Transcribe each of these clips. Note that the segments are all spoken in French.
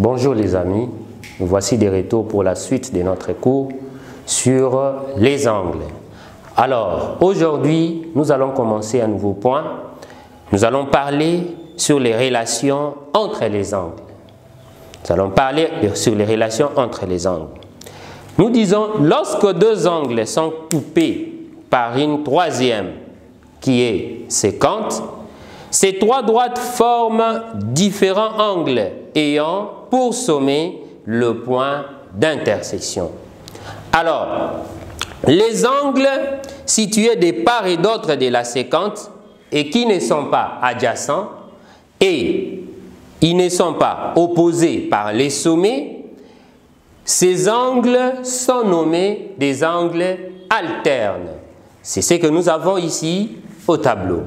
Bonjour les amis, nous voici de retour pour la suite de notre cours sur les angles. Alors, aujourd'hui, nous allons commencer un nouveau point. Nous allons parler sur les relations entre les angles. Nous allons parler sur les relations entre les angles. Nous disons, lorsque deux angles sont coupés par une troisième qui est séquente, ces trois droites forment différents angles ayant pour sommet le point d'intersection. Alors, les angles situés de part et d'autre de la séquente et qui ne sont pas adjacents et ils ne sont pas opposés par les sommets, ces angles sont nommés des angles alternes. C'est ce que nous avons ici au tableau.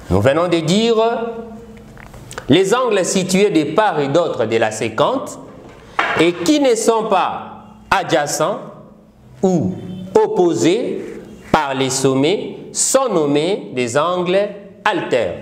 Nous venons de dire les angles situés de part et d'autre de la séquente et qui ne sont pas adjacents ou opposés par les sommets sont nommés des angles alternes.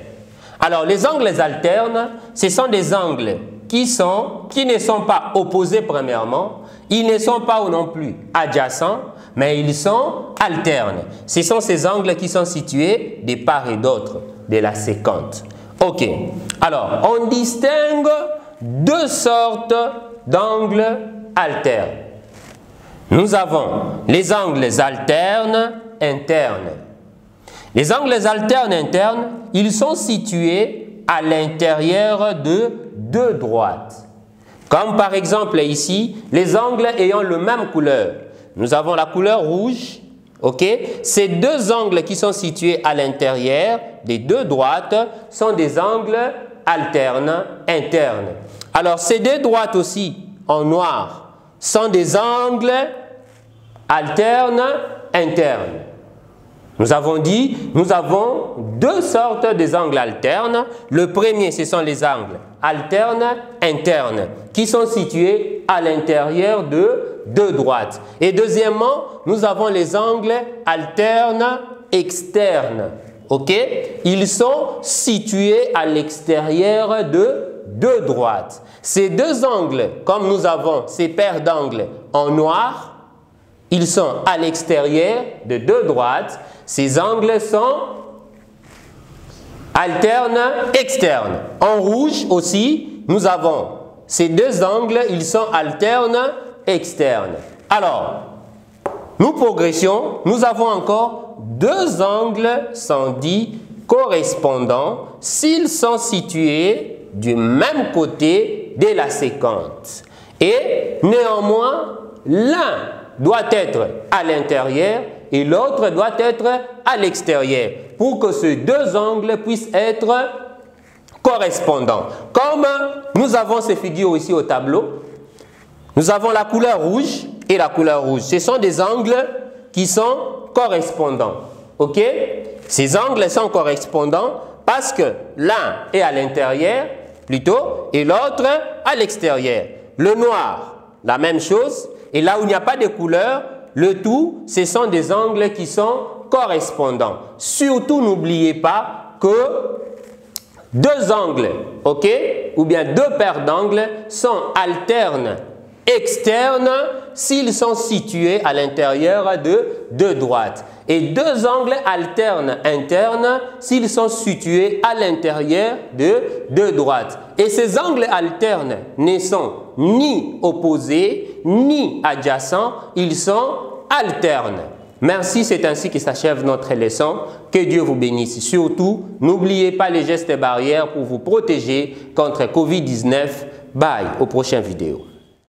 Alors les angles alternes, ce sont des angles qui ne sont pas opposés premièrement, ils ne sont pas non plus adjacents, mais ils sont alternes. Ce sont ces angles qui sont situés de part et d'autre de la séquente. Ok, alors on distingue deux sortes d'angles alternes. Nous avons les angles alternes internes. Les angles alternes internes, ils sont situés à l'intérieur de deux droites. Comme par exemple ici, les angles ayant la même couleur. Nous avons la couleur rouge. Ok, ces deux angles qui sont situés à l'intérieur des deux droites sont des angles alternes internes. Alors ces deux droites aussi en noir sont des angles alternes internes. Nous avons dit, nous avons deux sortes des angles alternes. Le premier, ce sont les angles alternes internes qui sont situés à l'intérieur de deux droites. Et deuxièmement, nous avons les angles alternes externes. Ok? Ils sont situés à l'extérieur de deux droites. Ces deux angles, comme nous avons ces paires d'angles en noir, ils sont à l'extérieur de deux droites. Ces angles sont alternes externes. En rouge aussi, nous avons ces deux angles, ils sont alternes externes. Alors, nous progressions, nous avons encore deux angles sont dits correspondants s'ils sont situés du même côté de la séquente. Et néanmoins, l'un doit être à l'intérieur et l'autre doit être à l'extérieur pour que ces deux angles puissent être correspondants. Comme nous avons ces figures ici au tableau, nous avons la couleur rouge et la couleur rouge. Ce sont des angles qui sont correspondants. Ok? Ces angles sont correspondants parce que l'un est à l'intérieur plutôt et l'autre à l'extérieur. Le noir, la même chose. Et là où il n'y a pas de couleur, le tout, ce sont des angles qui sont correspondants. Surtout, n'oubliez pas que deux angles, ok, ou bien deux paires d'angles sont alternes externes s'ils sont situés à l'intérieur de deux droites. Et deux angles alternes internes s'ils sont situés à l'intérieur de deux droites. Et ces angles alternes ne sont ni opposés ni adjacents, ils sont alternes. Merci, c'est ainsi que s'achève notre leçon. Que Dieu vous bénisse. Surtout, n'oubliez pas les gestes barrières pour vous protéger contre Covid-19. Bye, aux prochaines vidéos.